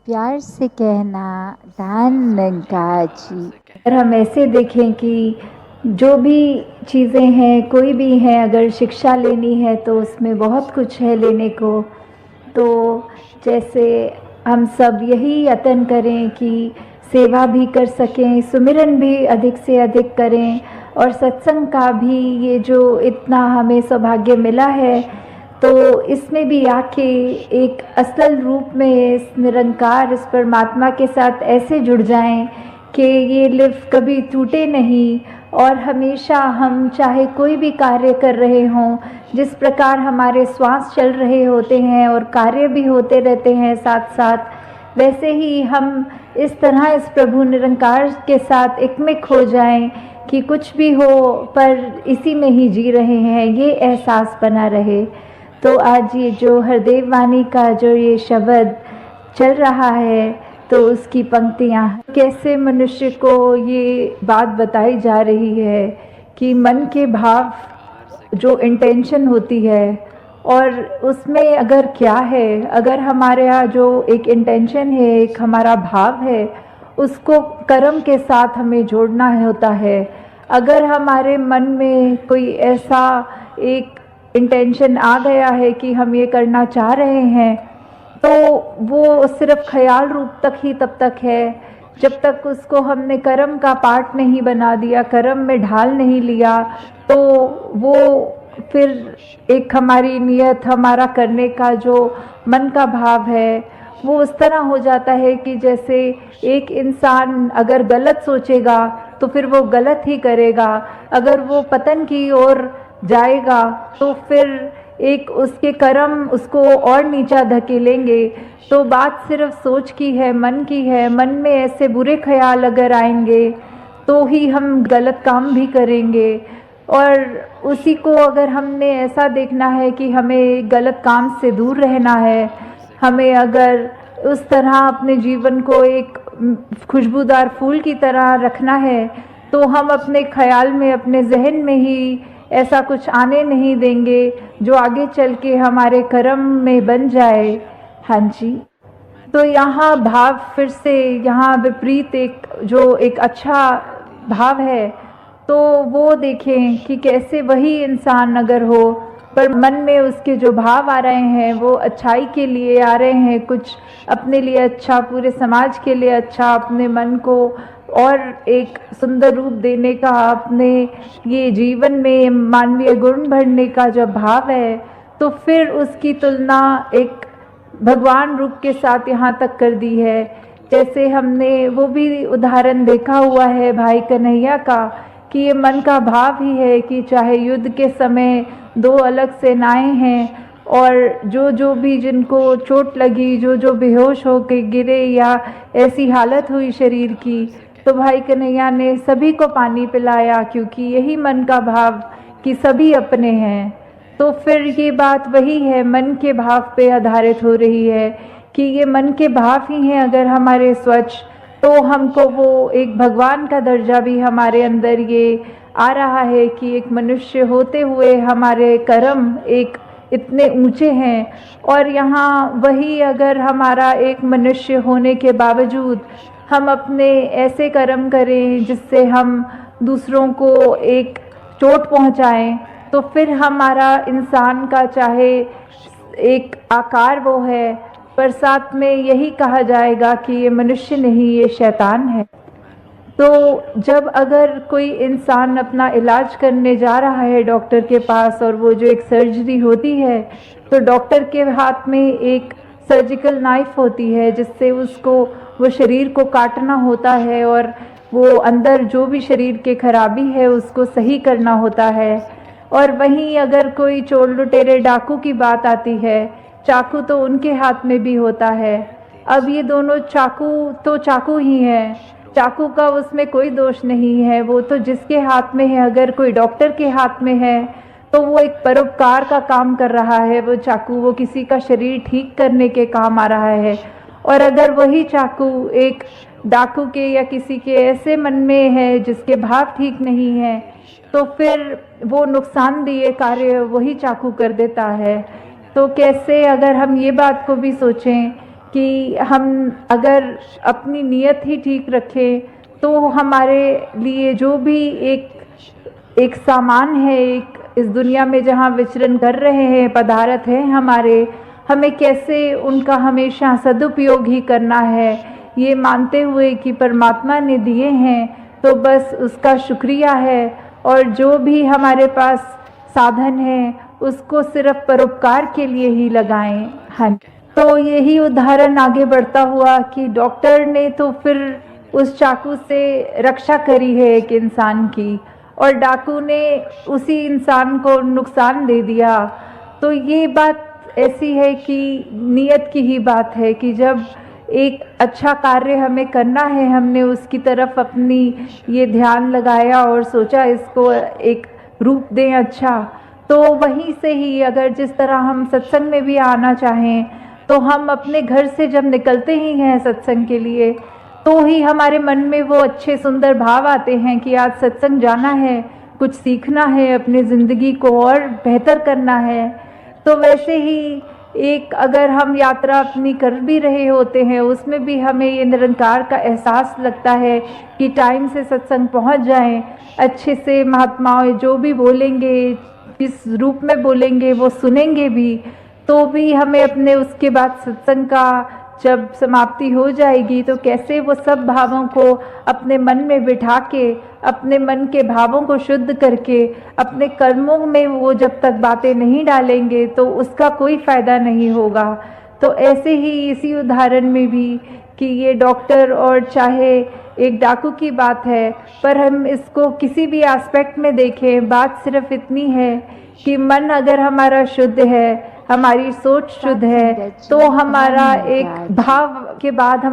प्यार से कहना दान नंकाजी। अगर हम ऐसे देखें कि जो भी चीज़ें हैं, कोई भी हैं, अगर शिक्षा लेनी है तो उसमें बहुत कुछ है लेने को। तो जैसे हम सब यही यत्न करें कि सेवा भी कर सकें, सुमिरन भी अधिक से अधिक करें, और सत्संग का भी ये जो इतना हमें सौभाग्य मिला है, तो इसमें भी आके एक असल रूप में इस निरंकार, इस परमात्मा के साथ ऐसे जुड़ जाएं कि ये लिफ्ट कभी टूटे नहीं, और हमेशा हम चाहे कोई भी कार्य कर रहे हों, जिस प्रकार हमारे श्वास चल रहे होते हैं और कार्य भी होते रहते हैं साथ साथ, वैसे ही हम इस तरह इस प्रभु निरंकार के साथ एकमिक हो जाएं कि कुछ भी हो पर इसी में ही जी रहे हैं, ये एहसास बना रहे। तो आज ये जो हरदेव वाणी का जो ये शब्द चल रहा है, तो उसकी पंक्तियाँ कैसे मनुष्य को ये बात बताई जा रही है कि मन के भाव, जो इंटेंशन होती है, और उसमें अगर क्या है, अगर हमारे यहाँ जो एक इंटेंशन है, एक हमारा भाव है, उसको कर्म के साथ हमें जोड़ना होता है। अगर हमारे मन में कोई ऐसा एक इंटेंशन आ गया है कि हम ये करना चाह रहे हैं, तो वो सिर्फ ख्याल रूप तक ही तब तक है जब तक उसको हमने कर्म का पार्ट नहीं बना दिया, कर्म में ढाल नहीं लिया। तो वो फिर एक हमारी नियत, हमारा करने का जो मन का भाव है, वो उस तरह हो जाता है कि जैसे एक इंसान अगर गलत सोचेगा तो फिर वो गलत ही करेगा, अगर वो पतन की ओर जाएगा तो फिर एक उसके कर्म उसको और नीचा धकेलेंगे। तो बात सिर्फ सोच की है, मन की है। मन में ऐसे बुरे ख्याल अगर आएंगे तो ही हम गलत काम भी करेंगे, और उसी को अगर हमने ऐसा देखना है कि हमें गलत काम से दूर रहना है, हमें अगर उस तरह अपने जीवन को एक खुशबूदार फूल की तरह रखना है, तो हम अपने ख्याल में, अपने जहन में ही ऐसा कुछ आने नहीं देंगे जो आगे चल के हमारे कर्म में बन जाए। हाँ जी। तो यहाँ भाव फिर से, यहाँ विपरीत एक जो एक अच्छा भाव है, तो वो देखें कि कैसे वही इंसान अगर हो पर मन में उसके जो भाव आ रहे हैं वो अच्छाई के लिए आ रहे हैं, कुछ अपने लिए अच्छा, पूरे समाज के लिए अच्छा, अपने मन को और एक सुंदर रूप देने का, अपने ये जीवन में मानवीय गुण भरने का जब भाव है, तो फिर उसकी तुलना एक भगवान रूप के साथ यहाँ तक कर दी है। जैसे हमने वो भी उदाहरण देखा हुआ है भाई कन्हैया का, कि ये मन का भाव ही है कि चाहे युद्ध के समय दो अलग सेनाएं हैं, और जो जो भी जिनको चोट लगी, जो जो बेहोश होके गिरे या ऐसी हालत हुई शरीर की, तो भाई कन्हैया ने सभी को पानी पिलाया, क्योंकि यही मन का भाव कि सभी अपने हैं। तो फिर ये बात वही है, मन के भाव पे आधारित हो रही है कि ये मन के भाव ही हैं अगर हमारे स्वच्छ, तो हमको वो एक भगवान का दर्जा भी हमारे अंदर ये आ रहा है कि एक मनुष्य होते हुए हमारे कर्म एक इतने ऊंचे हैं। और यहाँ वही अगर हमारा एक मनुष्य होने के बावजूद हम अपने ऐसे कर्म करें जिससे हम दूसरों को एक चोट पहुँचाएं, तो फिर हमारा इंसान का चाहे एक आकार वो है, पर साथ में यही कहा जाएगा कि ये मनुष्य नहीं, ये शैतान है। तो जब अगर कोई इंसान अपना इलाज करने जा रहा है डॉक्टर के पास, और वो जो एक सर्जरी होती है, तो डॉक्टर के हाथ में एक सर्जिकल नाइफ होती है जिससे उसको वो शरीर को काटना होता है, और वो अंदर जो भी शरीर के खराबी है उसको सही करना होता है। और वहीं अगर कोई चोर लुटेरे डाकू की बात आती है, चाकू तो उनके हाथ में भी होता है। अब ये दोनों चाकू तो चाकू ही है, चाकू का उसमें कोई दोष नहीं है, वो तो जिसके हाथ में है, अगर कोई डॉक्टर के हाथ में है तो वो एक परोपकार का काम कर रहा है, वो चाकू वो किसी का शरीर ठीक करने के काम आ रहा है। और अगर वही चाकू एक डाकू के या किसी के ऐसे मन में है जिसके भाव ठीक नहीं है, तो फिर वो नुकसानदेह कार्य वही चाकू कर देता है। तो कैसे अगर हम ये बात को भी सोचें कि हम अगर अपनी नीयत ही ठीक रखें तो हमारे लिए जो भी एक सामान है, एक इस दुनिया में जहाँ विचरण कर रहे हैं, पदार्थ हैं हमारे, हमें कैसे उनका हमेशा सदुपयोग ही करना है, ये मानते हुए कि परमात्मा ने दिए हैं तो बस उसका शुक्रिया है। और जो भी हमारे पास साधन है उसको सिर्फ परोपकार के लिए ही लगाएं। हाँ, तो यही उदाहरण आगे बढ़ता हुआ कि डॉक्टर ने तो फिर उस चाकू से रक्षा करी है एक इंसान की, और डाकू ने उसी इंसान को नुकसान दे दिया। तो ये बात ऐसी है कि नियत की ही बात है कि जब एक अच्छा कार्य हमें करना है, हमने उसकी तरफ अपनी ये ध्यान लगाया और सोचा इसको एक रूप दें अच्छा, तो वहीं से ही अगर जिस तरह हम सत्संग में भी आना चाहें तो हम अपने घर से जब निकलते ही हैं सत्संग के लिए तो ही हमारे मन में वो अच्छे सुंदर भाव आते हैं कि आज सत्संग जाना है, कुछ सीखना है, अपनी ज़िंदगी को और बेहतर करना है। तो वैसे ही एक अगर हम यात्रा अपनी कर भी रहे होते हैं उसमें भी हमें ये निरंकार का एहसास लगता है कि टाइम से सत्संग पहुंच जाएं, अच्छे से महात्माओं जो भी बोलेंगे, किस रूप में बोलेंगे वो सुनेंगे भी, तो भी हमें अपने उसके बाद सत्संग का जब समाप्ति हो जाएगी तो कैसे वो सब भावों को अपने मन में बिठा के, अपने मन के भावों को शुद्ध करके अपने कर्मों में वो जब तक बातें नहीं डालेंगे तो उसका कोई फ़ायदा नहीं होगा। तो ऐसे ही इसी उदाहरण में भी कि ये डॉक्टर और चाहे एक डाकू की बात है, पर हम इसको किसी भी एस्पेक्ट में देखें, बात सिर्फ इतनी है कि मन अगर हमारा शुद्ध है, हमारी सोच शुद्ध है, तो हमारा एक भाव के बाद हम